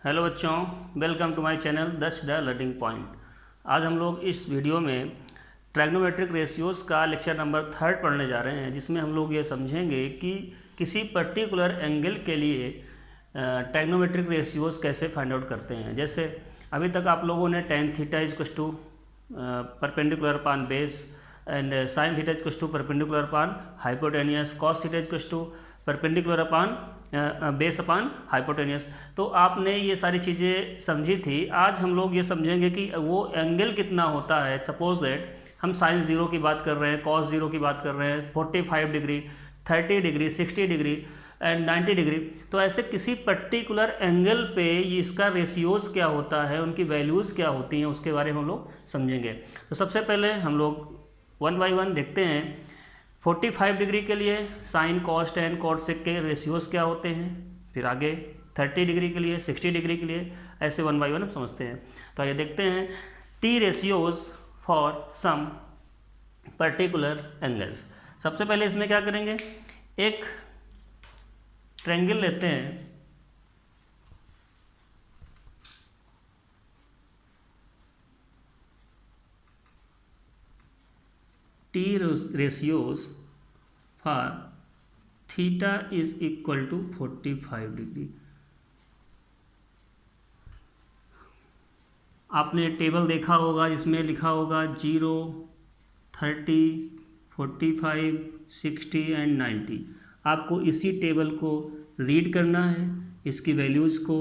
Hello बच्चों, welcome to my channel दच the learning point. आज हम लोग इस वीडियो में ट्रैग्नोमेट्रिक रेशियोज़ का लेक्चर नंबर 3 पढ़ने जा रहे हैं, जिसमें हम लोग ये समझेंगे कि किसी पर्टिकुलर एंगल के लिए ट्रैग्नोमेट्रिक रेशियोज़ कैसे फाइंड आउट करते हैं। जैसे अभी तक आप लोगों ने tan theta is equals to perpendicular upon base and sin theta is equals to perpendicular upon hypotenuse, cos theta is equals to perpendicular upon base upon hypotenuse. तो आपने ये सारी चीज़ें समझी थी। आज हम लोग ये समझेंगे कि वो एंगल कितना होता है। सपोज दैट हम साइन ज़ीरो की बात कर रहे हैं, कॉस ज़ीरो की बात कर रहे हैं, 45 degree, 30 degree, 60 degree and 90 degree. तो ऐसे किसी पर्टिकुलर एंगल पे इसका रेशियोज़ क्या होता है, उनकी वैल्यूज़ क्या होती हैं, उसके बारे में हम लोग समझेंगे। तो सबसे पहले हम लोग वन बाई वन देखते हैं। 45 डिग्री के लिए sine cos tan cot sec के रेशियोज़ क्या होते हैं, फिर आगे 30 डिग्री के लिए, 60 डिग्री के लिए, ऐसे वन बाई वन हम समझते हैं। तो आइए देखते हैं T ratios for some particular angles. सबसे पहले इसमें क्या करेंगे, एक ट्रायंगल लेते हैं। T ratios for theta is equal to 45 degree. आपने टेबल देखा होगा, जिसमें लिखा होगा 0, 30, 45, 60 एंड 90। आपको इसी टेबल को रीड करना है, इसकी वैल्यूज़ को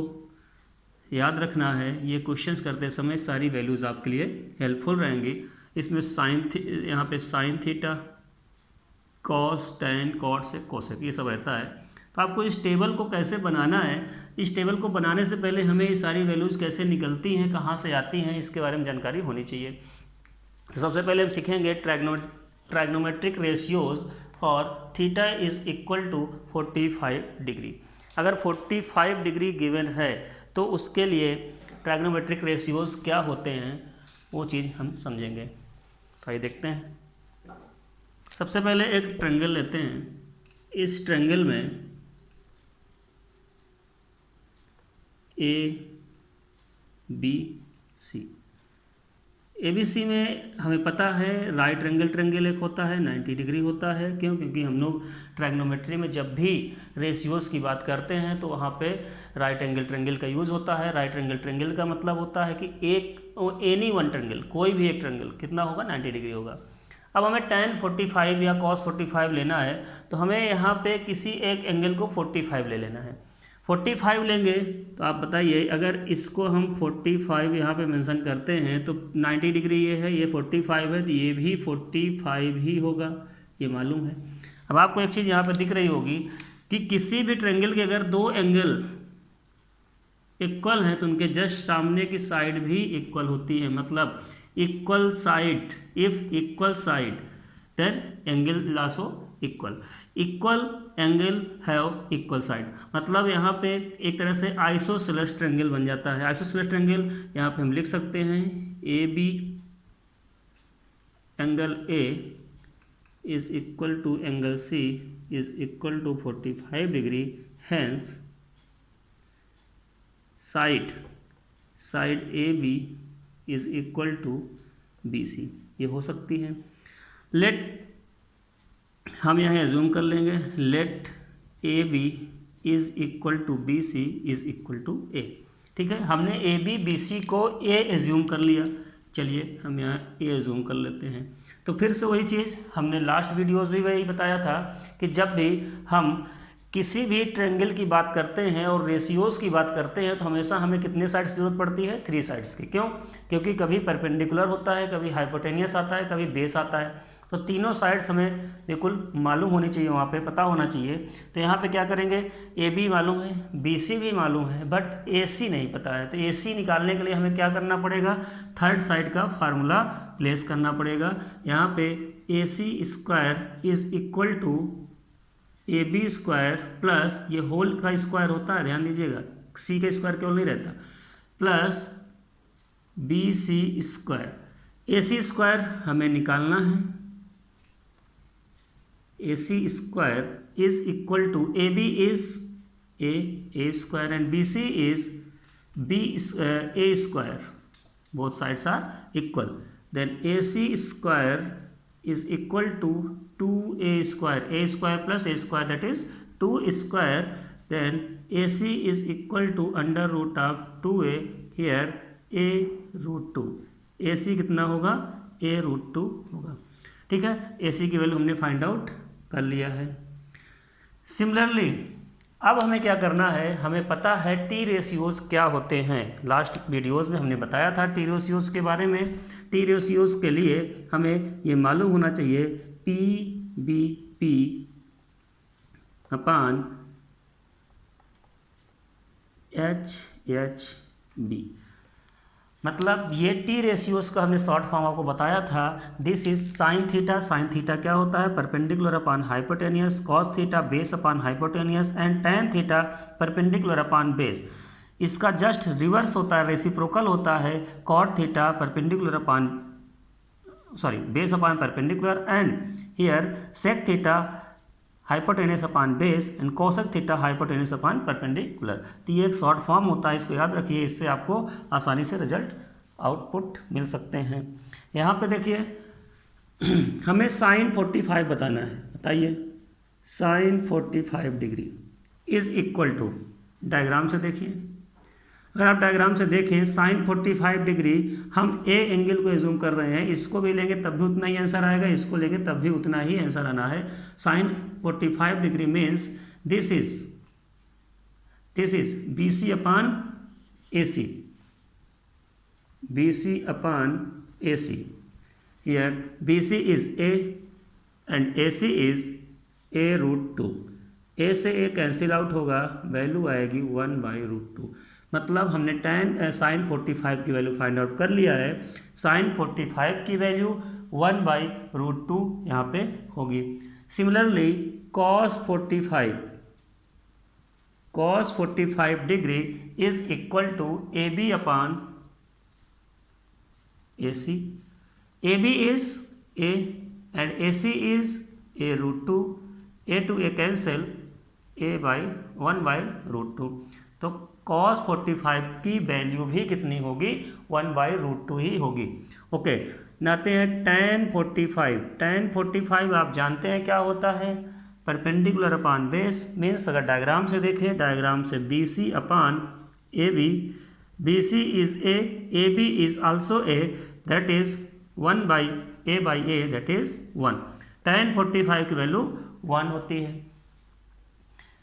याद रखना है। ये क्वेश्चंस करते समय सारी वैल्यूज़ आपके लिए हेल्पफुल रहेंगी। इसमें यहाँ पे sine theta, cos, tan, cot से कोसेक, ये सब रहता है। तो आपको इस टेबल को कैसे बनाना है, इस टेबल को बनाने से पहले हमें ये सारी वैल्यूज़ कैसे निकलती हैं, कहाँ से आती हैं, इसके बारे में जानकारी होनी चाहिए। तो सबसे पहले हम सीखेंगे trigonometric ratios for theta is equal to 45 degree. अगर 45 डिग्री गिवन है तो उसके लिए ट्रैग्नोमेट्रिक रेशियोज़ क्या होते हैं, वो चीज़ हम समझेंगे। तो आइए देखते हैं। सबसे पहले एक ट्रायंगल लेते हैं। इस ट्रायंगल में ए बी सी, ए बी सी में हमें पता है राइट एंगल ट्रायंगल एक होता है, 90 डिग्री होता है। क्यों? क्योंकि हम लोग ट्रैग्नोमेट्री में जब भी रेशियोज़ की बात करते हैं तो वहाँ पे राइट एंगल ट्रायंगल का यूज़ होता है। राइट एंगल ट्रायंगल का मतलब होता है कि एनी वन ट्रायंगल, कोई भी एक ट्रायंगल कितना होगा, 90 डिग्री होगा। अब हमें tan 45 या cos 45 लेना है, तो हमें यहाँ पे किसी एक एंगल को 45 ले लेना है। 45 लेंगे तो आप बताइए, अगर इसको हम 45 यहाँ पे मेंशन करते हैं तो 90 डिग्री ये है, ये 45 है, तो ये भी 45 ही होगा, ये मालूम है। अब आपको एक चीज़ यहाँ पे दिख रही होगी कि किसी भी ट्रायंगल के अगर दो एंगल इक्वल हैं तो उनके जस्ट सामने की साइड भी इक्वल होती है। मतलब equal side, if equal side then angle is also equal. Equal angle have equal side, मतलब यहाँ पे एक तरह से आइसोसेलेस ट्रायंगल बन जाता है। आइसोसेलेस ट्रायंगल यहाँ पे हम लिख सकते हैं A B angle A is equal to angle C is equal to 45 degree. Hence side A B is equal to B C, ये हो सकती है। लेट हम यहाँ एज्यूम कर लेंगे, let A B is equal to B C is equal to A. ठीक है, हमने ए बी बी सी को ए एज्यूम कर लिया। चलिए हम यहाँ ए एज्यूम कर लेते हैं। तो फिर से वही चीज़ हमने लास्ट वीडियोज़ भी वही बताया था कि जब भी हम किसी भी ट्रायंगल की बात करते हैं और रेशियोज़ की बात करते हैं तो हमेशा हमें कितने साइड्स की जरूरत पड़ती है, 3 साइड्स की। क्यों? क्योंकि कभी परपेंडिकुलर होता है, कभी हाइपोटेनियस आता है, कभी बेस आता है। तो तीनों साइड्स हमें बिल्कुल मालूम होनी चाहिए, वहाँ पे पता होना चाहिए। तो यहाँ पे क्या करेंगे, ए बी मालूम है, बी सी भी मालूम है, बट ए सी नहीं पता है। तो ए सी निकालने के लिए हमें क्या करना पड़ेगा, थर्ड साइड का फार्मूला प्लेस करना पड़ेगा। यहाँ पे A C square is equal to A B square plus, ये होल का स्क्वायर होता है, ध्यान दीजिएगा, सी का स्क्वायर केवल नहीं रहता, plus B C square. A C square हमें निकालना है। A C square is equal to A B is A square and B C is b a square, both sides are equal, then ac square is equal to 2a square plus a square, that is 2 square, then ac is equal to under root of 2a, here a root 2, ac कितना होगा, a root 2 होगा। ठीक है, ac की value हमने find out कर लिया है। सिमिलरली अब हमें क्या करना है, हमें पता है टी रेशियोज क्या होते हैं। लास्ट वीडियोज़ में हमने बताया था टी रेशियोज के बारे में। टी रेशियोज के लिए हमें ये मालूम होना चाहिए P B P upon H H B, मतलब ये टी रेशियोज का हमने शॉर्ट फॉर्म आपको बताया था। This is sine theta, sine theta क्या होता है, perpendicular upon hypotenuse, cos theta base upon hypotenuse, and tan theta perpendicular upon base. इसका जस्ट रिवर्स होता है, रेसिप्रोकल होता है, cot theta perpendicular upon base upon perpendicular, and here sec theta hypotenuse upon base and cosec theta hypotenuse upon perpendicular. तो ये एक short form होता है, इसको याद रखिए, इससे आपको आसानी से रिजल्ट आउटपुट मिल सकते हैं। यहाँ पे देखिए हमें साइन 45 बताना है, बताइए sine 45 degree is equal to, diagram से देखिए, अगर आप डायग्राम से देखें साइन 45 डिग्री हम ए एंगल को एज्यूम कर रहे हैं, इसको भी लेंगे तब भी उतना ही आंसर आएगा, इसको लेंगे तब भी उतना ही आंसर आना है। Sine 45 degree means this is B C upon A C, B C upon A C, here B C is A and A C is A root 2, A से ए कैंसिल आउट होगा, value आएगी 1/√2। मतलब हमने sign 45 की value find out कर लिया है। Sine 45 की वैल्यू 1/√2 यहाँ पे होगी। Similarly cos 45 degree is equal to A B upon A C, A B is A and A C is A root 2, A to A cancel, a/1/√2। तो cos 45 की value भी कितनी होगी, 1/√2 ही होगी। ओके, नाते हैं tan 45। tan 45 आप जानते हैं क्या होता है, परपेंडिकुलर अपॉन बेस, मीन्स अगर डायग्राम से देखें, डायग्राम से B C upon A B, B C is A B is also A, that is 1/a that is 1। tan 45 की वैल्यू 1 होती है।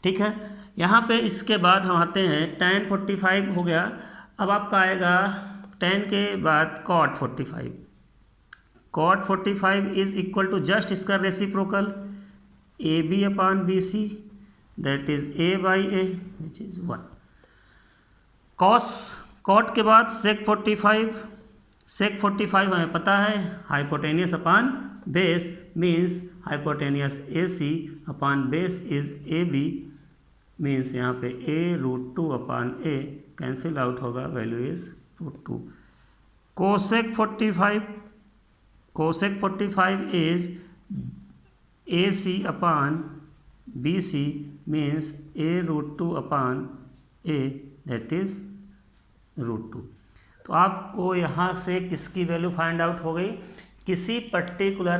ठीक है, यहाँ पे इसके बाद हम आते हैं tan 45 हो गया, अब आपका आएगा tan के बाद cot 45। cot 45 is equal to just इसका reciprocal A B upon B C, that is a/a which is 1। cot के बाद sec 45 हमें पता है hypotenuse upon base, means hypotenuse A C upon base is A B, means यहाँ पे a√2 upon a cancel out होगा, value is √2। Cosec 45 is A C upon B C, means a√2 upon a that is √2। तो आपको यहाँ से किसकी value find out हो गई, किसी पर्टिकुलर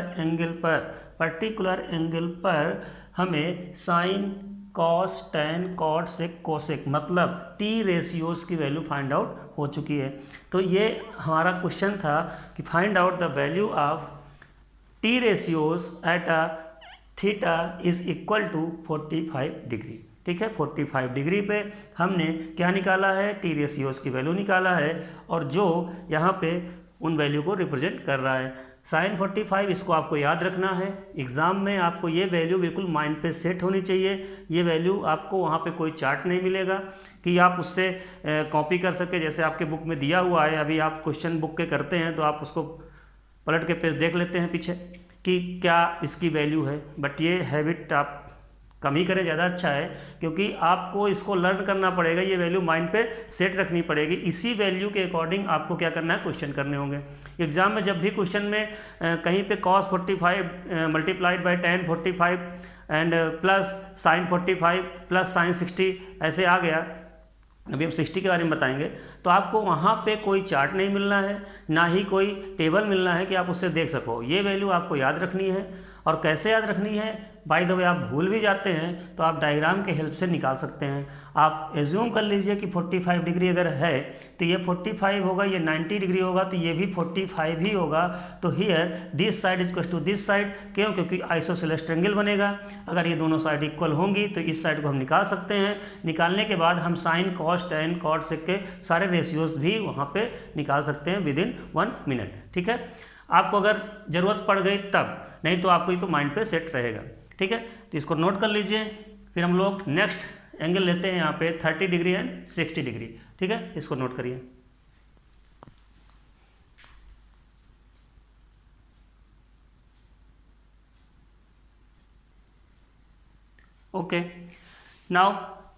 एंगल पर हमें sine cos tan cot sec cosec मतलब टी रेशियोज की वैल्यू फाइंड आउट हो चुकी है। तो ये हमारा क्वेश्चन था कि find out the value of T ratios at a theta is equal to 45 degree. ठीक है, 45 डिग्री पे हमने क्या निकाला है, टी रेशियोज की वैल्यू निकाला है, और जो यहाँ पे उन वैल्यू को रिप्रेजेंट कर रहा है साइन 45। इसको आपको याद रखना है, एग्ज़ाम में आपको ये वैल्यू बिल्कुल माइंड पे सेट होनी चाहिए। ये वैल्यू आपको वहाँ पे कोई चार्ट नहीं मिलेगा कि आप उससे कॉपी कर सके, जैसे आपके बुक में दिया हुआ है। अभी आप क्वेश्चन बुक के करते हैं तो आप उसको पलट के पेज देख लेते हैं पीछे कि क्या इसकी वैल्यू है, बट ये हैबिट आप कम ही करें, ज़्यादा अच्छा है, क्योंकि आपको इसको लर्न करना पड़ेगा, ये वैल्यू माइंड पे सेट रखनी पड़ेगी। इसी वैल्यू के अकॉर्डिंग आपको क्या करना है, क्वेश्चन करने होंगे। एग्जाम में जब भी क्वेश्चन में कहीं पे cos 45 multiplied by tan 45 and plus sin 45 plus sin 60 ऐसे आ गया, अभी हम 60 के बारे में बताएंगे। तो आपको वहाँ पे कोई चार्ट नहीं मिलना है, ना ही कोई टेबल मिलना है कि आप उससे देख सको। ये वैल्यू आपको याद रखनी है। और कैसे याद रखनी है, बाय द वे आप भूल भी जाते हैं तो आप डायग्राम के हेल्प से निकाल सकते हैं। आप एज्यूम कर लीजिए कि 45 डिग्री अगर है तो ये 45 होगा, ये 90 डिग्री होगा तो ये भी 45 ही होगा। तो here this side is equal to this side, क्यों? क्योंकि आइसोसेलेस ट्रायंगल बनेगा। अगर ये दोनों साइड इक्वल होंगी तो इस साइड को हम निकाल सकते हैं। निकालने के बाद हम sine cos tan cot sec के सारे रेशियोज भी वहाँ पे निकाल सकते हैं विद इन 1 मिनट। ठीक है, आपको अगर ज़रूरत पड़ गई तब, नहीं तो आपको ये तो माइंड पे सेट रहेगा। ठीक है, तो इसको नोट कर लीजिए। फिर हम लोग नेक्स्ट एंगल लेते हैं यहाँ पे 30 डिग्री एंड 60 डिग्री। ठीक है, इसको नोट करिए। Okay, now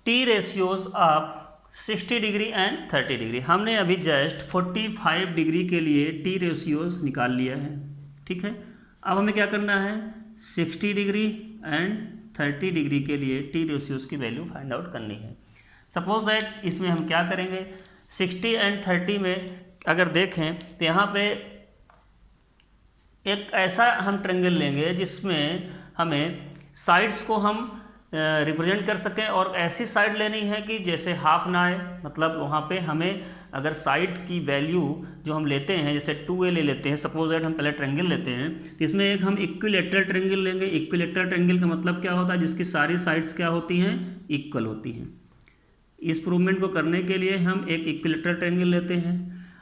T ratios of 60 degree and 30 degree. हमने अभी जस्ट 45 डिग्री के लिए टी रेशियोज निकाल लिया है। ठीक है, अब हमें क्या करना है, 60 डिग्री एंड 30 डिग्री के लिए टी रेशियोज की वैल्यू फाइंड आउट करनी है। सपोज दैट इसमें हम क्या करेंगे, 60 एंड 30 में अगर देखें तो यहाँ पे एक ऐसा हम ट्रायंगल लेंगे जिसमें हमें साइड्स को हम रिप्रेजेंट कर सकें, और ऐसी साइड लेनी है कि जैसे हाफ ना आए। मतलब वहाँ पे हमें अगर साइड की वैल्यू जो हम लेते हैं, जैसे 2a ले लेते हैं, सपोज दैट हम पहले ट्रायंगल लेते हैं, तो इसमें एक हम इक्विलेटरल ट्रायंगल लेंगे। इक्विलेटरल ट्रायंगल का मतलब क्या होता है, जिसकी सारी साइड्स क्या होती हैं, इक्वल होती हैं। इस प्रूवमेंट को करने के लिए हम एक इक्विलेटरल ट्रायंगल लेते हैं।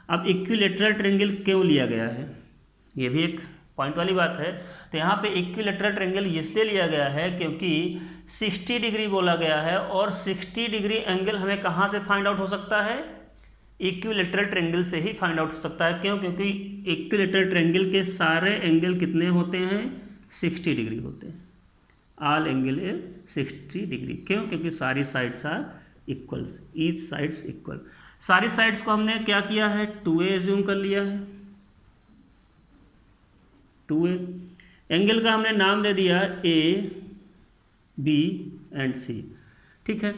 अब इक्विलेटरल ट्रायंगल क्यों लिया गया है, ये भी एक पॉइंट वाली बात है। तो यहाँ पे इक्विलेटरल ट्रायंगल इसलिए लिया गया है क्योंकि 60 डिग्री बोला गया है, और 60 डिग्री एंगल हमें कहाँ से फाइंड आउट हो सकता है, इक्विलेटरल ट्रायंगल से ही फाइंड आउट हो सकता है। क्यों? क्योंकि इक्विलेटरल ट्रायंगल के सारे एंगल कितने होते हैं, 60 डिग्री होते हैं। All angle a 60 degree. क्यों? क्योंकि सारी sides are equal, each sides equal. सारी साइड्स को हमने क्या किया है, 2a एज्यूम कर लिया है। 2a एंगल का हमने नाम दे दिया ए बी एंड सी। ठीक है,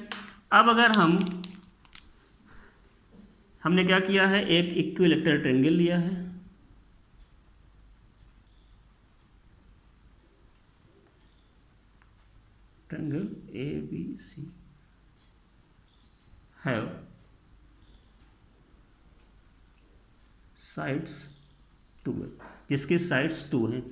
अब अगर हमने क्या किया है, एक इक्विलेटरल ट्रायंगल लिया है। Triangle A B C have sides 2a, जिसकी साइड्स 2 हैं।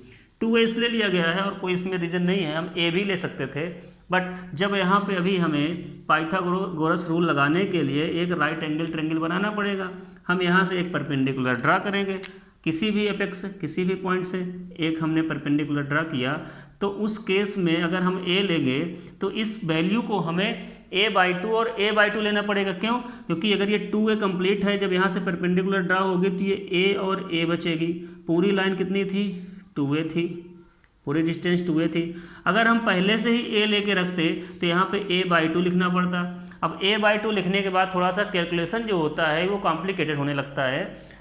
2a इसलिए लिया गया है, और कोई इसमें रीज़न नहीं है, हम a भी ले सकते थे। बट जब यहाँ पे अभी हमें पाइथागोरस रूल लगाने के लिए एक राइट एंगल ट्रायंगल बनाना पड़ेगा। हम यहाँ से एक परपेंडिकुलर ड्रा करेंगे, किसी भी एपेक्स से, किसी भी पॉइंट से एक हमने परपेंडिकुलर ड्रा किया, तो उस केस में अगर हम a लेंगे तो इस वैल्यू को हमें a/2 और a/2 लेना पड़ेगा। क्यों? क्योंकि अगर ये 2a कंप्लीट है, जब यहाँ से परपेंडिकुलर ड्रा होगी तो ये a और a बचेगी। पूरी लाइन कितनी थी, 2a थी, पूरी डिस्टेंस 2a थी। अगर हम पहले से ही a लेके रखते तो यहाँ पे a/2 लिखना पड़ता। अब a/2 लिखने के बाद थोड़ा सा कैलकुलेशन जो होता है वो कॉम्प्लिकेटेड होने लगता है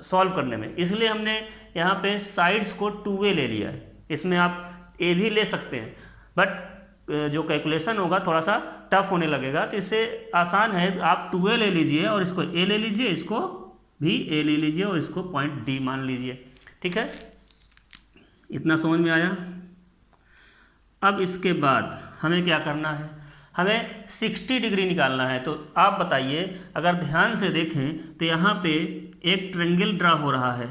सॉल्व करने में, इसलिए हमने यहाँ पे साइड्स को 2a ले लिया है। इसमें आप a भी ले सकते हैं, बट जो कैलकुलेशन होगा थोड़ा सा टफ होने लगेगा, तो इससे आसान है आप 2a ले लीजिए और इसको a ले लीजिए, इसको भी a ले लीजिए और इसको पॉइंट D मान लीजिए। ठीक है, इतना समझ में आया। अब इसके बाद हमें क्या करना है, हमें 60 डिग्री निकालना है। तो आप बताइए, अगर ध्यान से देखें तो यहाँ पे एक ट्रायंगल ड्रा हो रहा है।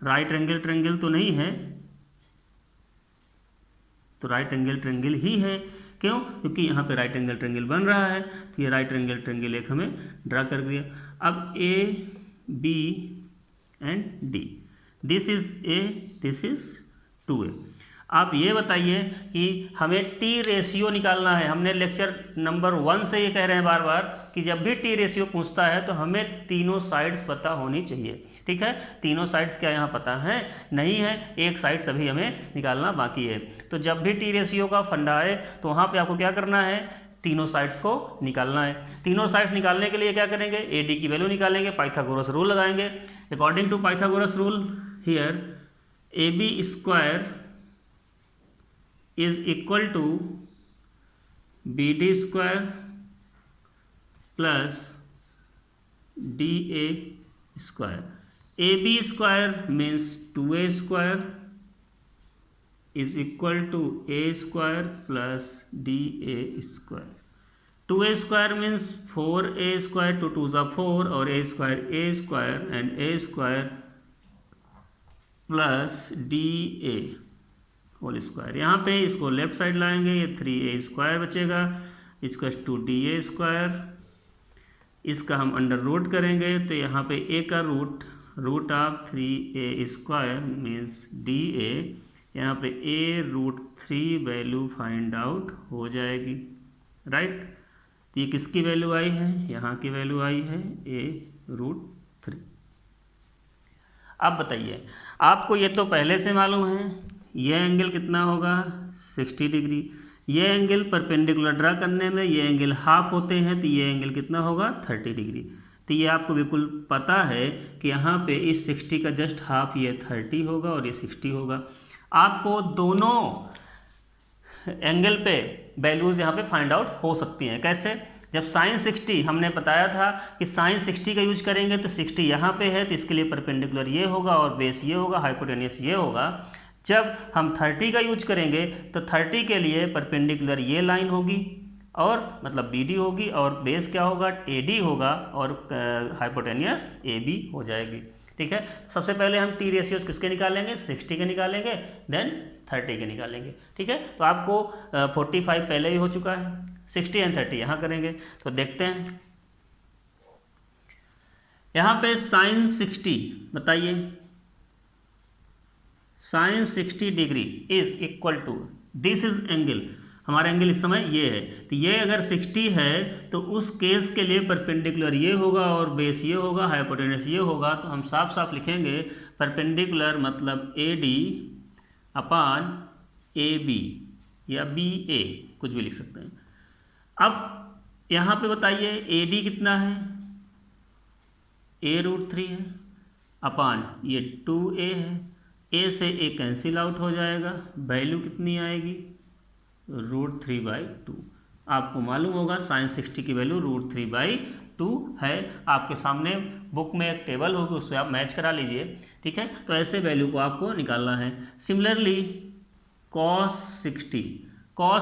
राइट एंगल ट्रायंगल तो नहीं है, तो राइट एंगल ट्रायंगल ही है। क्यों? क्योंकि यहाँ पे राइट एंगल ट्रायंगल बन रहा है, तो ये राइट एंगल ट्रायंगल एक हमें ड्रा कर दिया। अब A B and D, this is A, this is 2a। आप ये बताइए कि हमें टी रेशियो निकालना है। हमने लेक्चर नंबर 1 से ये कह रहे हैं बार बार कि जब भी टी रेशियो पूछता है तो हमें तीनों साइड्स पता होनी चाहिए। ठीक है, तीनों साइड्स क्या यहाँ पता है? नहीं है, एक साइड अभी हमें निकालना बाकी है। तो जब भी टी रेशियो का फंडा आए तो वहाँ पे आपको क्या करना है, तीनों साइड्स को निकालना है। तीनों साइड्स निकालने के लिए क्या करेंगे, ए डी की वैल्यू निकालेंगे, पाइथागोरस रूल लगाएंगे। According to Pythagoras rule here A B square is equal to B D square plus D A square. A B square means 2a square is equal to A square plus D A square. 2a square means 4a square, 2 2 ज़ा 4 और a square and a square plus D A whole square. यहाँ पे इसको left side लाएंगे, ये 3a square बचेगा equal to D A square. इसका हम अंडर रूट करेंगे तो यहाँ पे a का root of 3a square means D A. यहाँ पे a√3 वैल्यू फाइंड आउट हो जाएगी, राइट। तो ये किसकी वैल्यू आई है, यहाँ की वैल्यू आई है a√3। अब बताइए, आपको ये तो पहले से मालूम है, ये एंगल कितना होगा 60 डिग्री। ये एंगल परपेंडिकुलर ड्रा करने में ये एंगल हाफ होते हैं, तो ये एंगल कितना होगा 30 डिग्री। तो ये आपको बिल्कुल पता है कि यहाँ पे इस 60 का जस्ट हाफ ये 30 होगा और ये 60 होगा। आपको दोनों एंगल पे वैल्यूज़ यहाँ पे फाइंड आउट हो सकती हैं। कैसे? जब साइन 60 हमने बताया था कि साइन 60 का यूज करेंगे तो 60 यहाँ पे है तो इसके लिए परपेंडिकुलर ये होगा और बेस ये होगा, हाइपोटेनियस ये होगा। जब हम 30 का यूज करेंगे तो 30 के लिए परपेंडिकुलर ये लाइन होगी और मतलब BD होगी और बेस क्या होगा AD होगा और हाइपोटेनियस AB हो जाएगी। ठीक है, सबसे पहले हम टी रेशियोज किसके निकालेंगे 60 के निकालेंगे, देन 30 के निकालेंगे। ठीक है, तो आपको 45 पहले भी हो चुका है, 60 एंड 30 यहाँ करेंगे। तो देखते हैं यहाँ पे साइन 60, बताइए sine 60 degree is equal to this is angle, हमारा एंगल इस समय ये है। तो ये अगर 60 है तो उस केस के लिए परपेंडिकुलर ये होगा और बेस ये होगा, हाइपोटेनस ये होगा। तो हम साफ साफ लिखेंगे परपेंडिकुलर मतलब AD अपान AB या BA, कुछ भी लिख सकते हैं। अब यहाँ पे बताइए AD कितना है, a√3 है अपान ये 2a है। a से a कैंसिल आउट हो जाएगा, वैल्यू कितनी आएगी √3/2। आपको मालूम होगा साइन 60 की वैल्यू √3/2 है। आपके सामने बुक में एक टेबल होगी, उससे आप मैच करा लीजिए। ठीक है, तो ऐसे वैल्यू को आपको निकालना है। Similarly cos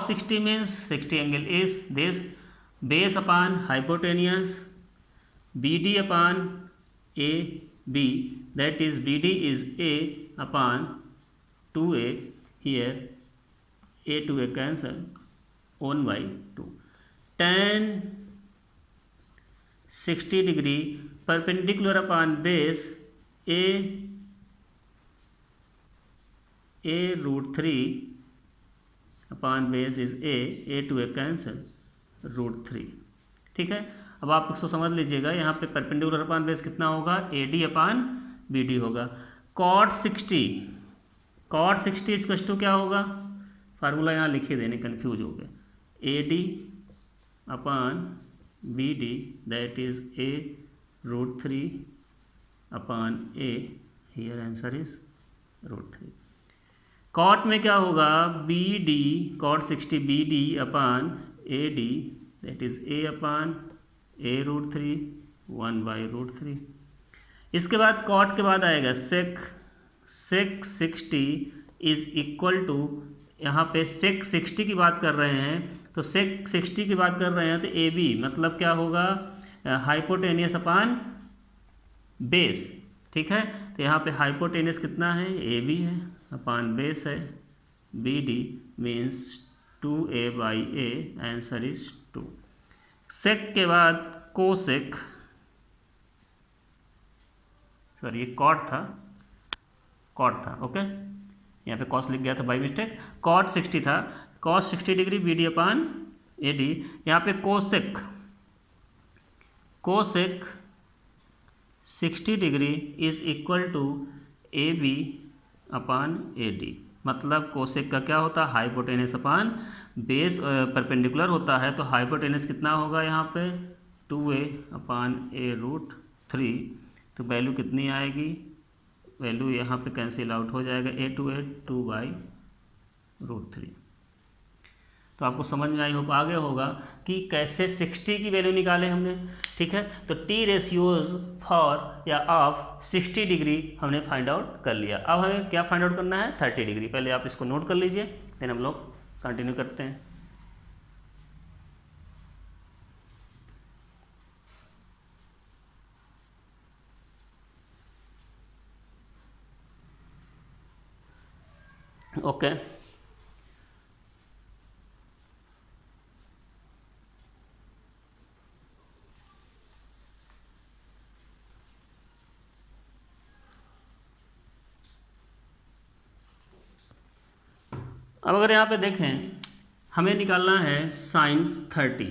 60 means 60 angle is this, base upon hypotenuse BD upon AB, that is BD is A upon 2A, here A to A cancel, 1/2। tan 60 degree perpendicular upon base a√3 upon base is A to A cancel √3। ठीक है, अब आप इसको समझ लीजिएगा, यहाँ पे perpendicular upon base कितना होगा AD अपॉन BD होगा। cot 60 इक्वल टू क्या होगा, फार्मूला यहाँ लिखे देने, कन्फ्यूज हो गए। AD upon BD that is a√3 upon A, here answer is √3। cot में क्या होगा BD, cot 60 BD upon AD that is A upon a√3 1/√3। इसके बाद cot के बाद आएगा sec 60 इज इक्वल टू, यहाँ पे sec 60 की बात कर रहे हैं तो sec 60 की बात कर रहे हैं तो AB मतलब क्या होगा हाइपोटेनियस अपॉन बेस। ठीक है, तो यहाँ पे हाइपोटेनियस कितना है AB है अपॉन बेस है BD means 2A/A, answer is 2। सेक के बाद कोसेक, सॉरी ये कॉट था, ओके, यहाँ पे कॉस लिख गया था बाई मिस्टेक। कॉट 60 था, cos 60 degree BD upon AD। यहाँ पे cosec 60 degree is equal to AB upon AD। मतलब कोसेक का क्या होता है हाइपोटेनस अपान बेस परपेंडिकुलर होता है, तो हाइपोटेनस कितना होगा यहाँ पे 2A अपान a√3। तो वैल्यू कितनी आएगी, वैल्यू यहाँ पे कैंसिल आउट हो जाएगा, A to A 2/√3। तो आपको समझ में आई हो आ गया होगा कि कैसे 60 की वैल्यू निकाले हमने। ठीक है, तो टी रेशियोज फॉर या ऑफ 60 डिग्री हमने फाइंड आउट कर लिया। अब हमें क्या फाइंड आउट करना है, 30 डिग्री। पहले आप इसको नोट कर लीजिए, देन हम लोग कंटिन्यू करते हैं। ओके, अब अगर यहाँ पे देखें, हमें निकालना है sin 30।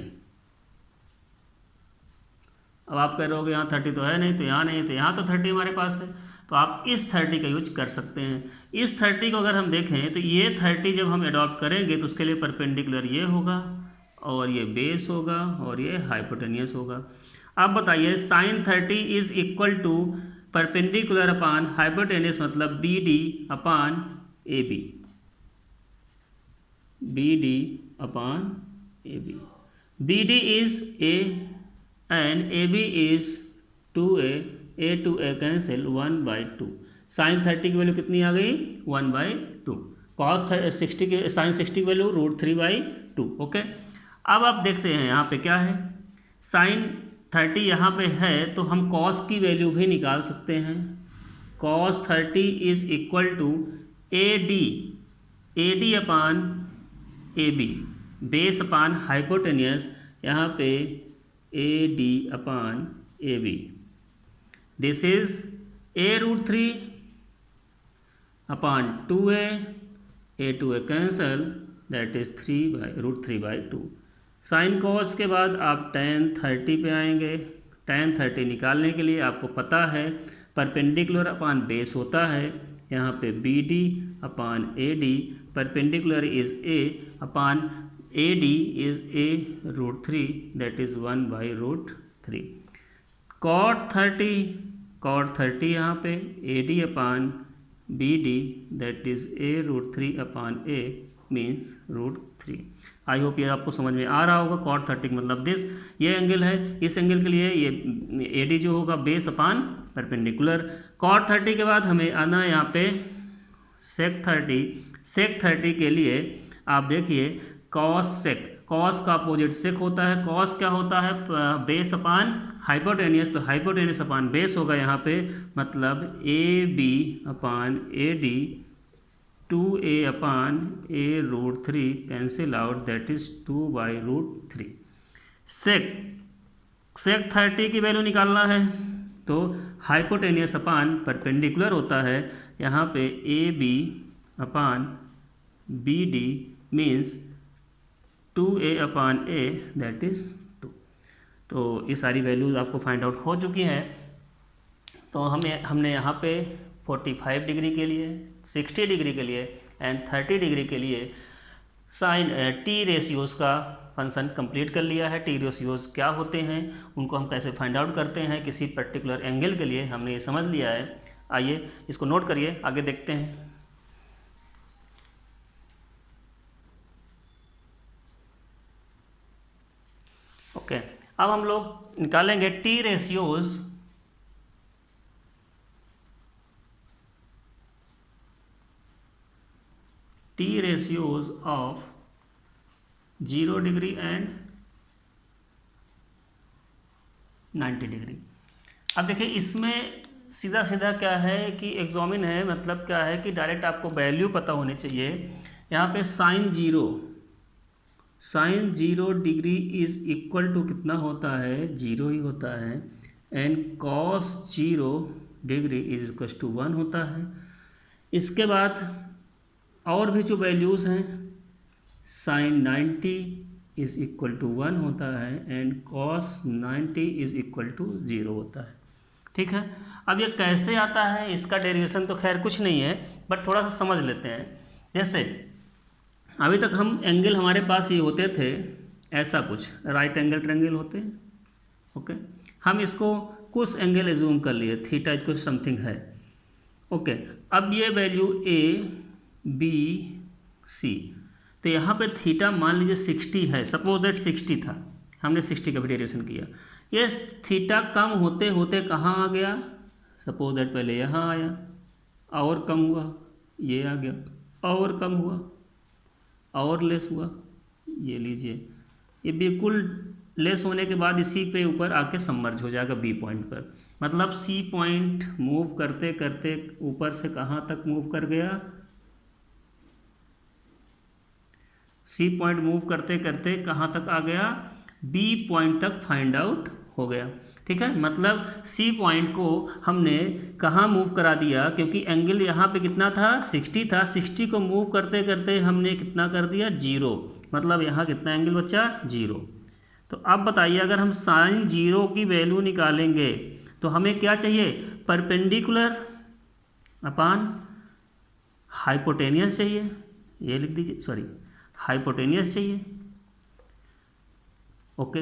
अब आप कह रहे हो कि यहाँ 30 तो है नहीं, तो यहाँ नहीं, तो यहाँ तो 30 हमारे पास है, तो आप इस 30 का यूज कर सकते हैं। इस 30 को अगर हम देखें तो ये 30 जब हम अडॉप्ट करेंगे तो उसके लिए परपेंडिकुलर ये होगा और ये बेस होगा और ये हाइपोटेनियस होगा। अब बताइए sin 30 is equal to perpendicular upon hypotenuse, मतलब B D upon A B, B D upon A B. B D is A and A B is 2a, A to A cancel 1/2। Sine 30 की value कितनी आ गई, 1/2। Cos 60 की sign 60 की value √3/2। Okay, अब आप देखते हैं यहाँ पे क्या है, साइन 30 यहाँ पे है तो हम कॉस की वैल्यू भी निकाल सकते हैं। Cos 30 is equal to A D upon A B, base upon hypotenuse, यहाँ पे A D upon A B. This is a√3 upon 2a, A to A cancel, that is √3/2। Sine cos के बाद आप tan 30 पे आएंगे। tan 30 निकालने के लिए आपको पता है परपेंडिकुलर अपान बेस होता है, यहाँ पे B D upon A D, perpendicular is A upon A D is a√3, that is 1/√3। cot 30 यहाँ पे A D upon B D, that is a√3 upon A means √3। I hope ये आपको समझ में आ रहा होगा। cot 30 मतलब दिस, ये एंगल है, इस एंगल के लिए ये ए डी जो होगा बेस अपान परपेंडिकुलर। cot 30 के बाद हमें आना है यहाँ पे sec 30। sec 30 के लिए आप देखिए cos sec, कॉस का अपोजिट सेक होता है। कॉस क्या होता है, बेस अपान हाइपोटेनियस, तो हाइपोटेनियस अपान बेस होगा यहाँ पे, मतलब A B upon A D, 2a upon a√3 cancel out, that is 2/√3। Sec 30 की वैल्यू निकालना है तो हाइपोटेनियस अपान परपेंडिकुलर होता है, यहाँ पे A B upon B D means 2a upon a, that is 2। तो ये सारी वैल्यूज़ आपको फाइंड आउट हो चुकी हैं। तो हमने यहाँ पे 45 डिग्री के लिए, 60 डिग्री के लिए एंड 30 डिग्री के लिए साइन टी रेशियोज़ का फंक्शन कंप्लीट कर लिया है। टी रेशियोज़ क्या होते हैं, उनको हम कैसे फाइंड आउट करते हैं किसी पर्टिकुलर एंगल के लिए, हमने ये समझ लिया है। आइए इसको नोट करिए, आगे देखते हैं। ओके, अब हम लोग निकालेंगे T ratios of 0 degree and 90 degree. अब देखिए इसमें सीधा सीधा क्या है कि एग्जामिन है, मतलब क्या है कि डायरेक्ट आपको वैल्यू पता होनी चाहिए। यहाँ पे sine 0 degree is equal to कितना होता है, 0 ही होता है, and cos 0 degree is equal to 1 होता है। इसके बाद और भी जो वैल्यूज़ हैं, साइन 90 इज इक्वल टू 1 होता है and cos 90 is equal to 0 होता है। ठीक है, अब ये कैसे आता है, इसका डेरिवेशन तो खैर कुछ नहीं है, बट थोड़ा सा समझ लेते हैं। जैसे अभी तक हम एंगल हमारे पास ये होते थे, ऐसा कुछ राइट एंगल ट्रायंगल होते हैं। ओके, हम इसको कुछ एंगल एज्यूम कर लिए, थीटा इज कुछ समथिंग है। ओके, अब ये वैल्यू ए बी सी, तो यहाँ पे थीटा मान लीजिए 60 है, सपोज दैट 60 था, हमने 60 का भी डेरिवेशन किया। ये थीटा कम होते होते कहाँ आ गया, सपोज दैट पहले यहाँ आया और कम हुआ, ये आ गया और कम हुआ और लेस हुआ, ये लीजिए, ये बिल्कुल लेस होने के बाद इसी पे ऊपर आके सबमर्ज हो जाएगा बी पॉइंट पर। मतलब सी पॉइंट मूव करते करते ऊपर से कहाँ तक मूव कर गया, सी पॉइंट मूव करते करते कहाँ तक आ गया, बी पॉइंट तक फाइंड आउट हो गया। ठीक है, मतलब सी पॉइंट को हमने कहाँ मूव करा दिया, क्योंकि एंगल यहाँ पे कितना था 60 था, 60 को मूव करते करते हमने कितना कर दिया 0, मतलब यहाँ कितना एंगल बचा 0। तो अब बताइए अगर हम साइन 0 की वैल्यू निकालेंगे तो हमें क्या चाहिए, परपेंडिकुलर अपान हाइपोटेनियस चाहिए, ये लिख दीजिए, सॉरी हाइपोटेनियस चाहिए। ओके,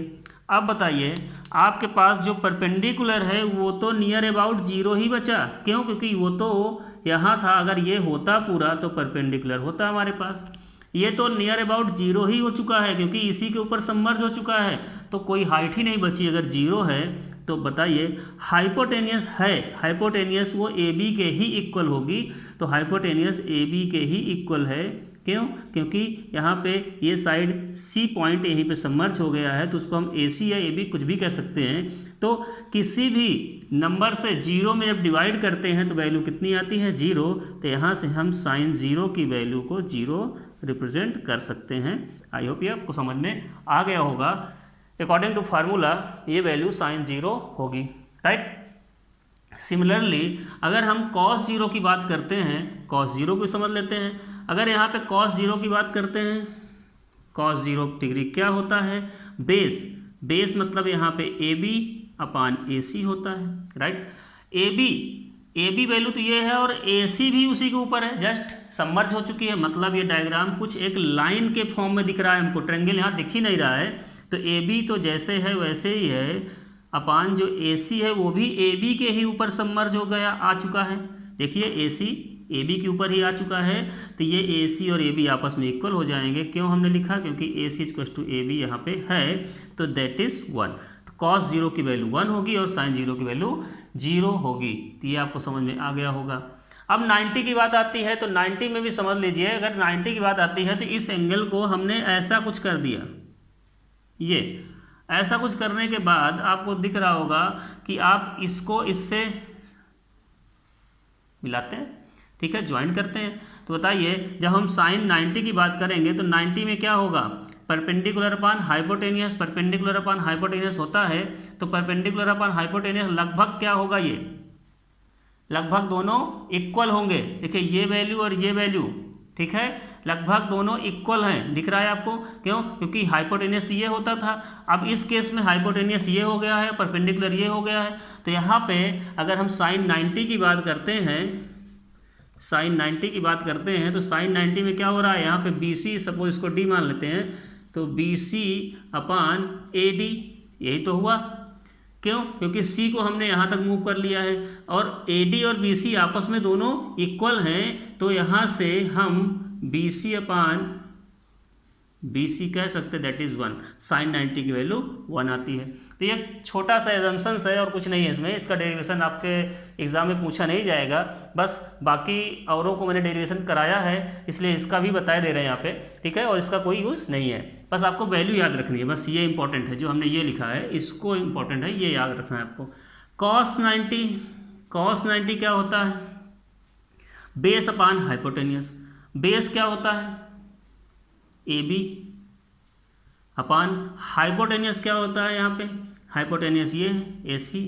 अब बताइए आपके पास जो परपेंडिकुलर है वो तो नियर अबाउट 0 ही बचा, क्यों, क्योंकि वो तो यहाँ था, अगर ये होता पूरा तो परपेंडिकुलर होता हमारे पास, ये तो नियर अबाउट 0 ही हो चुका है क्योंकि इसी के ऊपर सबमर्ज हो चुका है, तो कोई हाइट ही नहीं बची। अगर 0 है तो बताइए हाइपोटेनियस है, हाइपोटेनियस वो ए बी के ही इक्वल होगी, तो हाइपोटेनियस ए बी के ही इक्वल है, क्यों, क्योंकि यहाँ पे ये साइड सी पॉइंट यहीं पे सबमर्ज हो गया है, तो उसको हम ए सी या ए बी कुछ भी कह सकते हैं। तो किसी भी नंबर से 0 में जब डिवाइड करते हैं तो वैल्यू कितनी आती है 0, तो यहाँ से हम साइन 0 की वैल्यू को 0 रिप्रेजेंट कर सकते हैं। आई होप ये आपको समझ में आ गया होगा। अकॉर्डिंग टू फार्मूला ये वैल्यू साइन 0 होगी, राइट। सिमिलरली अगर हम cos 0 की बात करते हैं, cos 0 को समझ लेते हैं। अगर यहाँ पे cos 0 की बात करते हैं, cos 0 डिग्री क्या होता है, बेस, बेस मतलब यहाँ पे ए बी अपान ए सी होता है, राइट। ए बी वैल्यू तो ये है और ए सी भी उसी के ऊपर है, जस्ट सबमर्ज हो चुकी है, मतलब ये डायग्राम कुछ एक लाइन के फॉर्म में दिख रहा है हमको, ट्रायंगल यहाँ दिख ही नहीं रहा है, तो ए बी तो जैसे है वैसे ही है, अपान जो ए सी है वो भी ए बी के ही ऊपर सबमर्ज हो गया, आ चुका है। देखिए ए सी ए बी के ऊपर ही आ चुका है, तो ये ए सी और ए बी आपस में इक्वल हो जाएंगे। क्यों हमने लिखा, क्योंकि ए सी इक्वल टू ए बी यहाँ पे है, तो दैट इज़ 1। तो cos 0 की वैल्यू 1 होगी और sin 0 की वैल्यू 0 होगी, तो ये आपको समझ में आ गया होगा। अब 90 की बात आती है, तो 90 में भी समझ लीजिए, अगर 90 की बात आती है तो इस एंगल को हमने ऐसा कुछ कर दिया, ये ऐसा कुछ करने के बाद आपको दिख रहा होगा कि आप इसको इससे मिलाते हैं, ठीक है, ज्वाइन करते हैं। तो बताइए जब हम साइन 90 की बात करेंगे तो 90 में क्या होगा, perpendicular upon hypotenuse, perpendicular upon hypotenuse होता है, तो परपेंडिकुलर अपान हाइपोटेनियस लगभग क्या होगा, ये लगभग दोनों इक्वल होंगे। देखिए ये वैल्यू और ये वैल्यू, ठीक है, लगभग दोनों इक्वल हैं, दिख रहा है आपको, क्यों, क्योंकि हाइपोटेनियस तो ये होता था, अब इस केस में हाइपोटेनियस ये हो गया है, परपेंडिकुलर ये हो गया है। तो यहाँ पे अगर हम साइन 90 की बात करते हैं, साइन 90 की बात करते हैं, तो साइन 90 में क्या हो रहा है, यहाँ पे बी सी, सपोज इसको डी मान लेते हैं, तो B C upon A D, यही तो हुआ, क्यों, क्योंकि सी को हमने यहाँ तक मूव कर लिया है और ए डी और बी सी आपस में दोनों इक्वल हैं, तो यहाँ से हम बी सी अपान बी सी कह सकते, दैट इज़ 1। साइन 90 की वैल्यू 1 आती है। तो ये छोटा सा एजम्पशंस है और कुछ नहीं है इसमें, इसका डेरिवेशन आपके एग्जाम में पूछा नहीं जाएगा, बस बाकी औरों को मैंने डेरिवेशन कराया है इसलिए इसका भी बताए दे रहे हैं यहाँ पे, ठीक है, और इसका कोई यूज़ नहीं है, बस आपको वैल्यू याद रखनी है, बस ये इंपॉर्टेंट है, जो हमने ये लिखा है इसको इंपॉर्टेंट है, ये याद रखना है आपको। cos 90 क्या होता है, बेस अपान हाइपोटेनियस, बेस क्या होता है ए बी अपान हाइपोटेनियस क्या होता है, यहाँ पे हाइपोटेनियस ये है ए सी।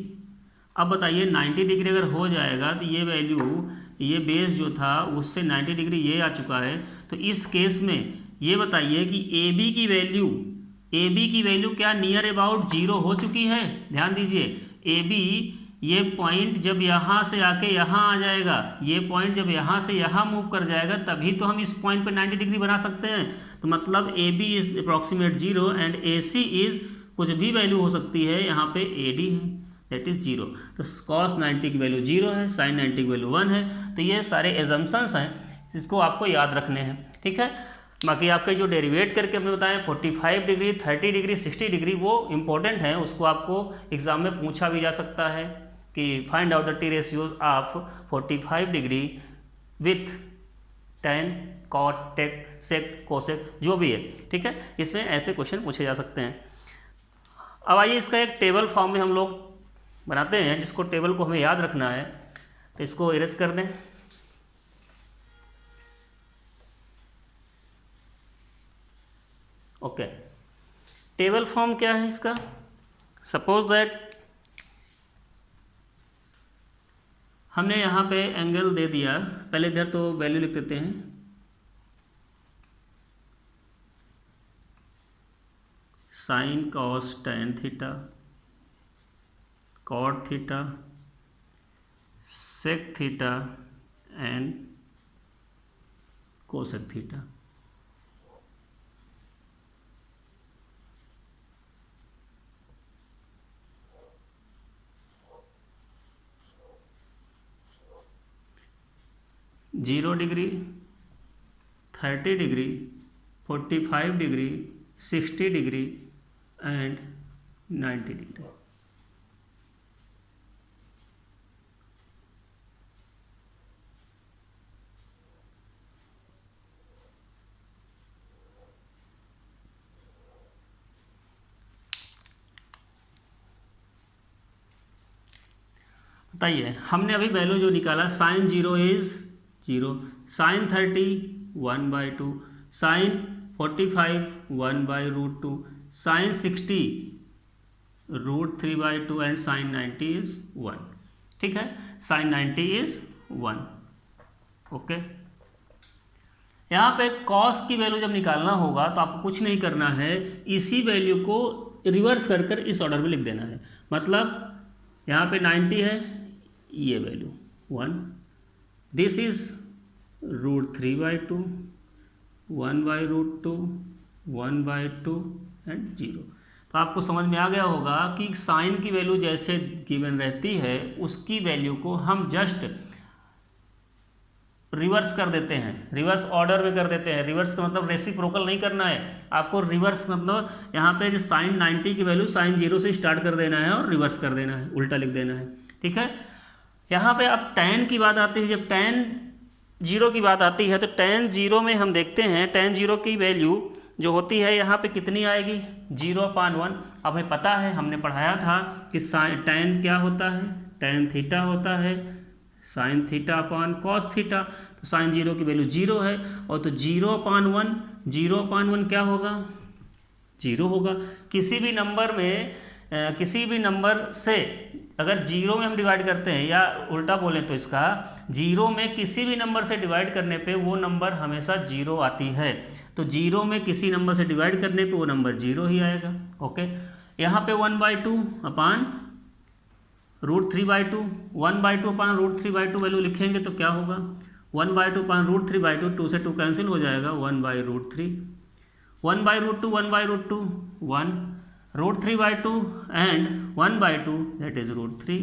अब बताइए 90 डिग्री अगर हो जाएगा तो ये वैल्यू, ये बेस जो था उससे 90 डिग्री ये आ चुका है, तो इस केस में ये बताइए कि ए बी की वैल्यू क्या नियर अबाउट 0 हो चुकी है। ध्यान दीजिए ए बी, ये पॉइंट जब यहाँ से आके यहाँ आ जाएगा, ये पॉइंट जब यहाँ से यहाँ मूव कर जाएगा तभी तो हम इस पॉइंट पे 90 डिग्री बना सकते हैं। तो मतलब A B is approximate 0 and A C is कुछ भी वैल्यू हो सकती है, यहाँ पे ए डी है, दैट इज़ 0। तो cos 90 की वैल्यू 0 है, sin 90 की वैल्यू 1 है। तो ये सारे एजम्पशंस हैं, इसको आपको याद रखने हैं, ठीक है। बाकी आपके जो डेरिवेट करके हमने बताएं 45 डिग्री, 30 डिग्री, 60 डिग्री, वो इम्पोर्टेंट है, उसको आपको एग्जाम में पूछा भी जा सकता है कि find out the T ratios of 45 degree with tan, cot, tec, sec, cosec, जो भी है, ठीक है, इसमें ऐसे क्वेश्चन पूछे जा सकते हैं। अब आइए इसका एक टेबल फॉर्म में हम लोग बनाते हैं, जिसको टेबल को हमें याद रखना है, तो इसको इरेज कर दें। ओके, टेबल फॉर्म क्या है इसका? सपोज दैट हमने यहाँ पे एंगल दे दिया, पहले इधर तो वैल्यू लिख देते हैं, sine cos tan theta, cot theta, sec theta and cosec theta. Zero degree, 30 degree, 45 degree, 60 degree and 90 degree. बताइए, हमने अभी वैल्यू जो निकाला, sine 0 is 0, sine 30 1/2, sine 45 1/√2, sine 60 √3/2 and sine 90 is 1। ठीक है, साइन 90 इज 1। ओके, यहाँ पे कॉस की वैल्यू जब निकालना होगा तो आपको कुछ नहीं करना है, इसी वैल्यू को रिवर्स कर कर इस ऑर्डर में लिख देना है। मतलब यहाँ पे 90 है, ये वैल्यू 1, दिस इज √3/2, 1/√2, 1/2 एंड 0। तो आपको समझ में आ गया होगा कि साइन की वैल्यू जैसे गिवन रहती है, उसकी वैल्यू को हम जस्ट रिवर्स कर देते हैं, रिवर्स ऑर्डर में कर देते हैं। रिवर्स का मतलब रेसिप्रोकल नहीं करना है आपको, रिवर्स मतलब यहाँ पे जो साइन 90 की वैल्यू साइन 0 से स्टार्ट कर देना है और रिवर्स कर देना है, उल्टा लिख देना है। ठीक है, यहाँ पे अब tan की बात आती है, जब tan 0 की बात आती है तो tan 0 में हम देखते हैं tan 0 की वैल्यू जो होती है यहाँ पे कितनी आएगी, 0/1। अब हमें पता है, हमने पढ़ाया था कि tan क्या होता है, tan थीटा होता है, sine theta upon cos theta. तो साइन 0 की वैल्यू 0 है, और तो 0/1, 0/1 क्या होगा, 0 होगा। किसी भी नंबर में किसी भी नंबर से अगर 0 में हम डिवाइड करते हैं, या उल्टा बोलें तो इसका 0 में किसी भी नंबर से डिवाइड करने पे वो नंबर हमेशा 0 आती है। तो 0 में किसी नंबर से डिवाइड करने पे वो नंबर 0 ही आएगा। ओके, यहाँ पे 1/2 अपान √3/2, 1/2 अपान √3/2 वैल्यू लिखेंगे तो क्या होगा, 1/2 अपान √3/2, 2 से 2 कैंसिल हो जाएगा, 1/√3, 1/√2, 1/√2, 1, √3/2 एंड 1/2 दैट इज √3।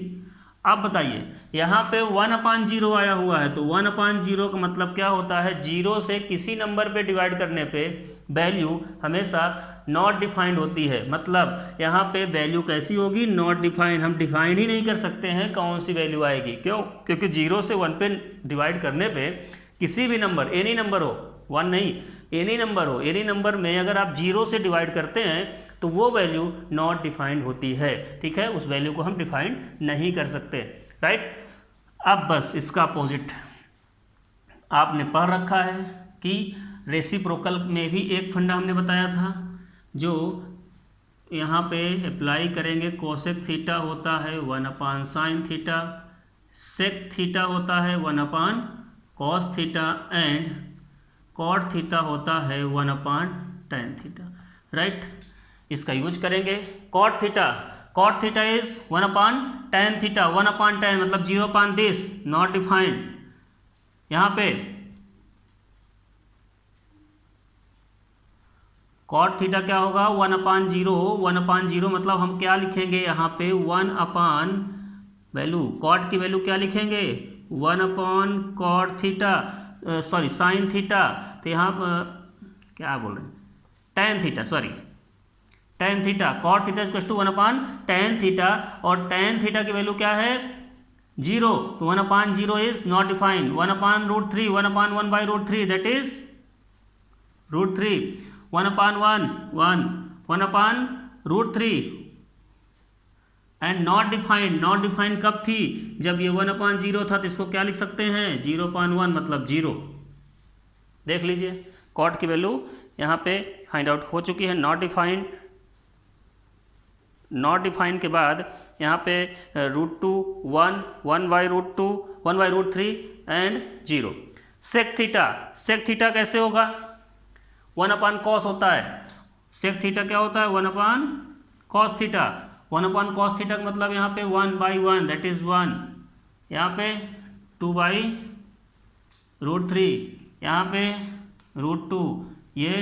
अब बताइए, यहाँ पे 1/0 आया हुआ है, तो 1/0 का मतलब क्या होता है, 0 से किसी नंबर पे डिवाइड करने पे वैल्यू हमेशा नॉट डिफाइंड होती है। मतलब यहाँ पे वैल्यू कैसी होगी, नॉट डिफाइंड। हम डिफाइन ही नहीं कर सकते हैं कौन सी वैल्यू आएगी, क्यों, क्योंकि 0 से 1 पे डिवाइड करने पे किसी भी नंबर, एनी नंबर हो, 1 नहीं, एनी नंबर हो, एनी नंबर में अगर आप 0 से डिवाइड करते हैं तो वो वैल्यू नॉट डिफाइंड होती है। ठीक है, उस वैल्यू को हम डिफाइंड नहीं कर सकते। राइट, अब बस इसका अपोजिट आपने पढ़ रखा है कि रेसिप्रोकल में भी एक फंडा हमने बताया था, जो यहाँ पे अप्लाई करेंगे। कोसेक थीटा होता है 1/sin थीटा, सेक थीटा होता है 1/cos theta and cot theta होता है 1/tan थीटा। राइट, इसका यूज करेंगे। Cot theta is 1/tan theta, 1/tan मतलब 0/this, नॉट डिफाइंड। यहाँ पे कॉट थीटा क्या होगा, 1/0, 1/0 मतलब हम क्या लिखेंगे यहाँ पे, 1 वैल्यू, कॉट की वैल्यू क्या लिखेंगे, 1/cot theta, sorry sine theta. तो यहाँ क्या बोल रहे हैं, tan theta, sorry tan theta, cot theta equal to 1/tan theta, और tan थीटा की वैल्यू क्या है 0, तो 1/0 is not defined, 1/√3, 1/1/√3 that is √3, 1/1 1, 1/√3 and not defined. Not defined कब थी, जब ये 1/0 था, तो इसको क्या लिख सकते हैं 0/1 मतलब 0। देख लीजिए कॉट की वैल्यू यहाँ पे फाइंड आउट हो चुकी है। नॉट डिफाइंड, नॉट डिफाइंड के बाद यहाँ पे √2 1, 1/√2, 1/√3 and 0। Sec theta, sec theta कैसे होगा, 1/cos होता है। सेक थीटा क्या होता है 1/cos थीटा, 1/cos थीटा का मतलब यहाँ पे 1/1 दैट इज 1, यहाँ पे 2/√3, यहाँ पे √2, ये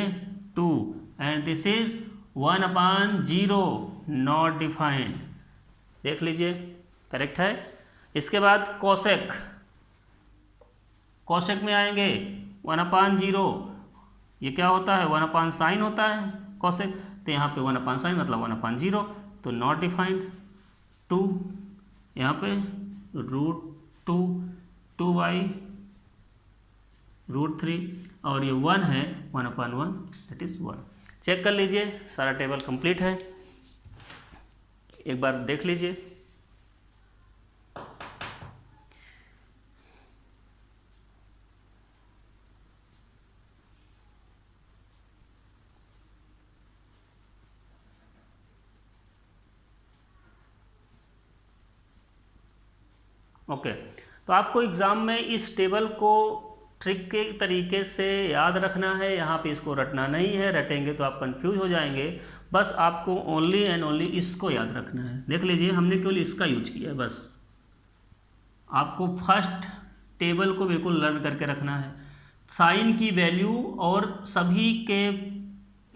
2 and this is 1/0 not defined. देख लीजिए करेक्ट है। इसके बाद कोसेक, कोसेक में आएंगे 1/0, ये क्या होता है 1/sin होता है कोसेक, तो यहाँ पे 1/sin मतलब 1/0 तो नॉट डिफाइंड। 2 यहाँ पे √2, 2/√3 और ये 1 है 1/1 दैट इज 1। चेक कर लीजिए सारा टेबल कंप्लीट है, एक बार देख लीजिए। ओके तो आपको एग्ज़ाम में इस टेबल को ट्रिक के तरीके से याद रखना है, यहाँ पे इसको रटना नहीं है, रटेंगे तो आप कंफ्यूज हो जाएंगे। बस आपको ओनली एंड ओनली इसको याद रखना है। देख लीजिए हमने केवल इसका यूज किया है, बस आपको फर्स्ट टेबल को बिल्कुल लर्न करके रखना है। साइन की वैल्यू और सभी के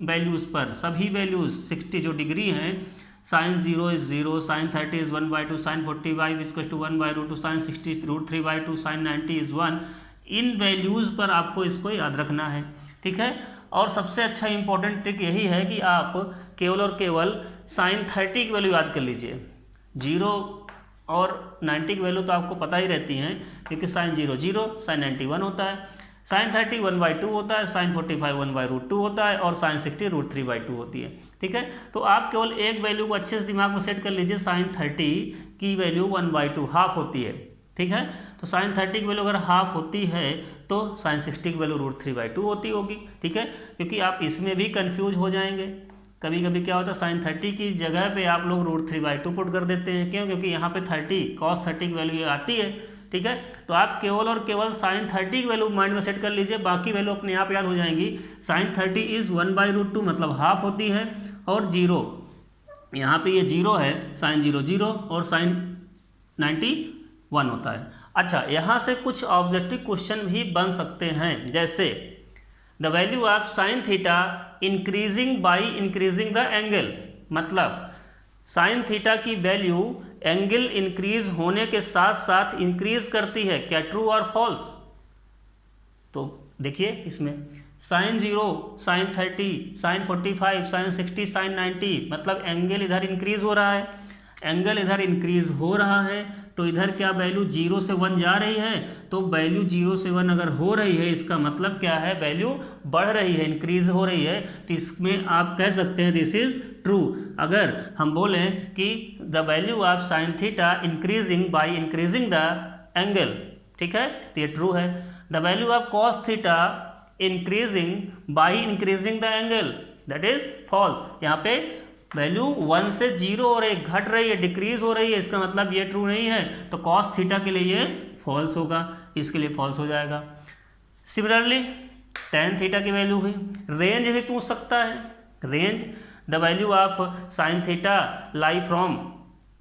वैल्यूज़ पर, सभी वैल्यूज़ 60 जो डिग्री हैं, sin 0 is 0, sin 30 is 1/2, sin 45 is 1/√2, sin 60 √3/2, sin 90 is 1। In values पर आपको इसको याद रखना है, ठीक है। और सबसे अच्छा इंपॉर्टेंट ट्रिक यही है कि आप केवल और केवल sin 30 की वैल्यू याद कर लीजिए। 0 और 90 की वैल्यू तो आपको पता ही रहती हैं, क्योंकि sin 0 0, sin 90 1 होता है, sin 30 1/2 होता है, sin 45 1/√2 होता है और sin 60 √3/2 होती है, ठीक है। तो आप केवल एक वैल्यू को अच्छे से दिमाग में सेट कर लीजिए, sin 30 की वैल्यू 1/2 हाफ होती है, ठीक है। तो sin 30 की वैल्यू अगर हाफ होती है तो sin 60 की वैल्यू √3/2 होती होगी, ठीक है। क्योंकि आप इसमें भी कंफ्यूज हो जाएंगे, कभी कभी क्या होता है sin 30 की जगह पे आप लोग √3/2 पुट कर देते हैं, क्यों, क्योंकि यहाँ पे 30 cos 30 की वैल्यू ये आती है, ठीक है। तो आप केवल और केवल sin 30 की वैल्यू माइंड में सेट कर लीजिए, बाकी वैल्यू अपने आप याद हो जाएंगी। sin 30 इज 1/√2 मतलब हाफ होती है, और 0 यहाँ पे ये 0 है, sin 0 0 और sin 90 1 होता है। अच्छा, यहाँ से कुछ ऑब्जेक्टिव क्वेश्चन भी बन सकते हैं, जैसे the value of sin theta increasing by increasing the angle, मतलब sin थीटा की वैल्यू एंगल इंक्रीज होने के साथ साथ इंक्रीज करती है, क्या ट्रू और फॉल्स। तो देखिए इसमें sin 0, sin 30, sin 45, sin 60, sin 90 मतलब एंगल इधर इंक्रीज हो रहा है, एंगल इधर इंक्रीज हो रहा है, तो इधर क्या वैल्यू 0 से 1 जा रही है, तो वैल्यू 0 से 1 अगर हो रही है, इसका मतलब क्या है, वैल्यू बढ़ रही है, इंक्रीज हो रही है, तो इसमें आप कह सकते हैं दिस इज ट्रू। अगर हम बोलें कि the value of sin theta increasing by increasing the angle, ठीक है, तो ये ट्रू है। The value of cos theta increasing by increasing the angle that is false. यहाँ पे वैल्यू 1 से 0 और 1 घट रही है, डिक्रीज हो रही है, इसका मतलब ये ट्रू नहीं है, तो cos थीटा के लिए ये फॉल्स होगा, इसके लिए फॉल्स हो जाएगा। सिमिलरली tan थीटा की वैल्यू हुई, रेंज भी पूछ सकता है, range the value of sin theta lie from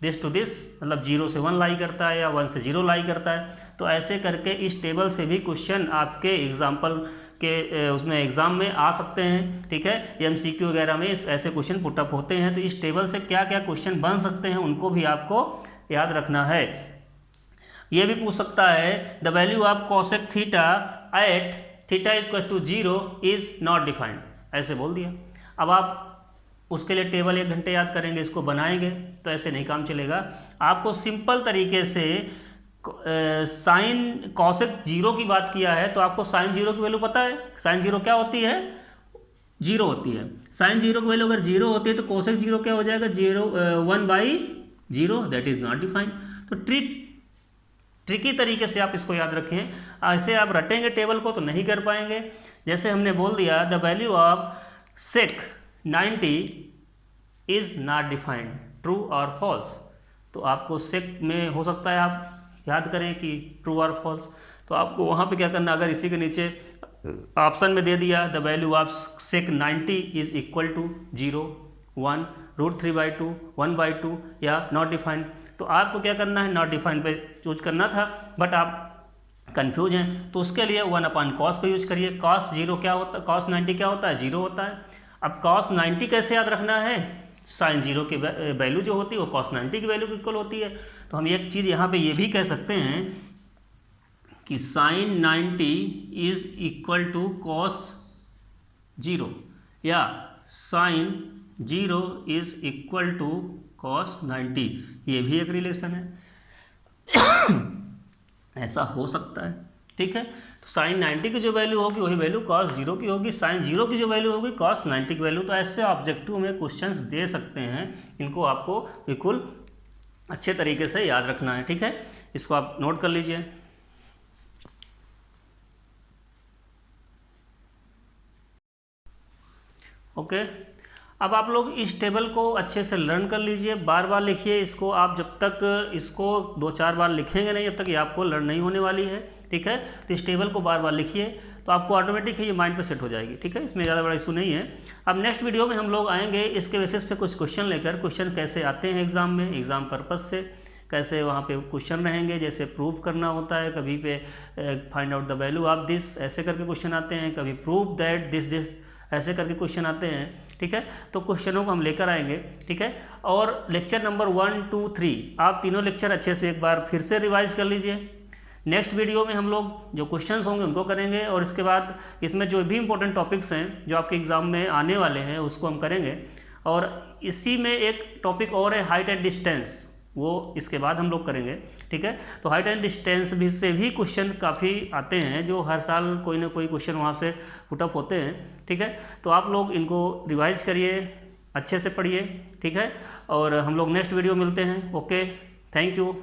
this to this, मतलब 0 से 1 लाई करता है या 1 से 0 लाई करता है। तो ऐसे करके इस टेबल से भी क्वेश्चन आपके एग्जाम्पल के उसमें एग्ज़ाम में आ सकते हैं, ठीक है, MCQ वगैरह में ऐसे क्वेश्चन पुटअप होते हैं। तो इस टेबल से क्या क्या क्वेश्चन बन सकते हैं उनको भी आपको याद रखना है। ये भी पूछ सकता है the value of cosec theta at theta equal to 0 is not defined, ऐसे बोल दिया। अब आप उसके लिए टेबल 1 घंटे याद करेंगे, इसको बनाएंगे, तो ऐसे नहीं काम चलेगा। आपको सिंपल तरीके से साइन कॉसेक 0 की बात किया है तो आपको साइन 0 की वैल्यू पता है। साइन 0 क्या होती है? 0 होती है। साइन 0 की वैल्यू अगर 0 होती है तो कोसेक 0 क्या हो जाएगा? 1/0, दैट इज नॉट डिफाइंड। तो ट्रिकी तरीके से आप इसको याद रखें। ऐसे आप रटेंगे टेबल को तो नहीं कर पाएंगे। जैसे हमने बोल दिया the value of sec 90 is not defined, true और फॉल्स। तो आपको सेक में हो सकता है आप याद करें कि ट्रू और फॉल्स, तो आपको वहाँ पे क्या करना, अगर इसी के नीचे ऑप्शन में दे दिया the value of sec 90 is equal to 0, 1, √3/2, 1/2 या नॉट डिफाइंड, तो आपको क्या करना है? नॉट डिफाइंड पे चूज करना था, बट आप कंफ्यूज हैं तो उसके लिए 1/cos को यूज करिए। cos 0 क्या होता है? cos 90 क्या होता है? 0 होता है। अब cos 90 कैसे याद रखना है? साइन 0 की वैल्यू जो होती है वो cos 90 की वैल्यू के इक्वल होती है। तो हम एक चीज़ यहाँ पे ये भी कह सकते हैं कि sine 90 is equal to cos 0 या sine 0 is equal to cos 90, ये भी एक रिलेशन है। ऐसा हो सकता है, ठीक है। तो साइन 90 की जो वैल्यू होगी वही वैल्यू cos 0 की होगी, साइन 0 की जो वैल्यू होगी cos 90 की वैल्यू। तो ऐसे ऑब्जेक्टिव में क्वेश्चंस दे सकते हैं, इनको आपको बिल्कुल अच्छे तरीके से याद रखना है, ठीक है। इसको आप नोट कर लीजिए। ओके, अब आप लोग इस टेबल को अच्छे से लर्न कर लीजिए, बार बार लिखिए इसको। आप जब तक इसको 2-4 बार लिखेंगे नहीं जब तक ये आपको लर्न नहीं होने वाली है, ठीक है। तो इस टेबल को बार बार लिखिए तो आपको ऑटोमेटिक ये माइंड पे सेट हो जाएगी, ठीक है। इसमें ज़्यादा बड़ा इशू नहीं है। अब नेक्स्ट वीडियो में हम लोग आएंगे इसके बेसिस पे कुछ क्वेश्चन लेकर, क्वेश्चन कैसे आते हैं एग्जाम में, एग्जाम पर्पज़ से कैसे वहाँ पे क्वेश्चन रहेंगे, जैसे प्रूव करना होता है, कभी पे find out the value of this, ऐसे करके क्वेश्चन आते हैं, कभी प्रूव दैट दिस ऐसे करके क्वेश्चन आते हैं, ठीक है। तो क्वेश्चनों को हम लेकर आएंगे, ठीक है। और लेक्चर नंबर 1, 2, 3 आप तीनों लेक्चर अच्छे से एक बार फिर से रिवाइज कर लीजिए। नेक्स्ट वीडियो में हम लोग जो क्वेश्चंस होंगे उनको करेंगे, और इसके बाद इसमें जो भी इंपॉर्टेंट टॉपिक्स हैं जो आपके एग्ज़ाम में आने वाले हैं उसको हम करेंगे। और इसी में एक टॉपिक और है हाइट एंड डिस्टेंस, वो इसके बाद हम लोग करेंगे, ठीक है। तो हाइट एंड डिस्टेंस भी से भी क्वेश्चन काफ़ी आते हैं, जो हर साल कोई ना कोई क्वेश्चन वहाँ से पुटअप होते हैं, ठीक है। तो आप लोग इनको रिवाइज करिए, अच्छे से पढ़िए, ठीक है। और हम लोग नेक्स्ट वीडियो मिलते हैं। Okay, thank you.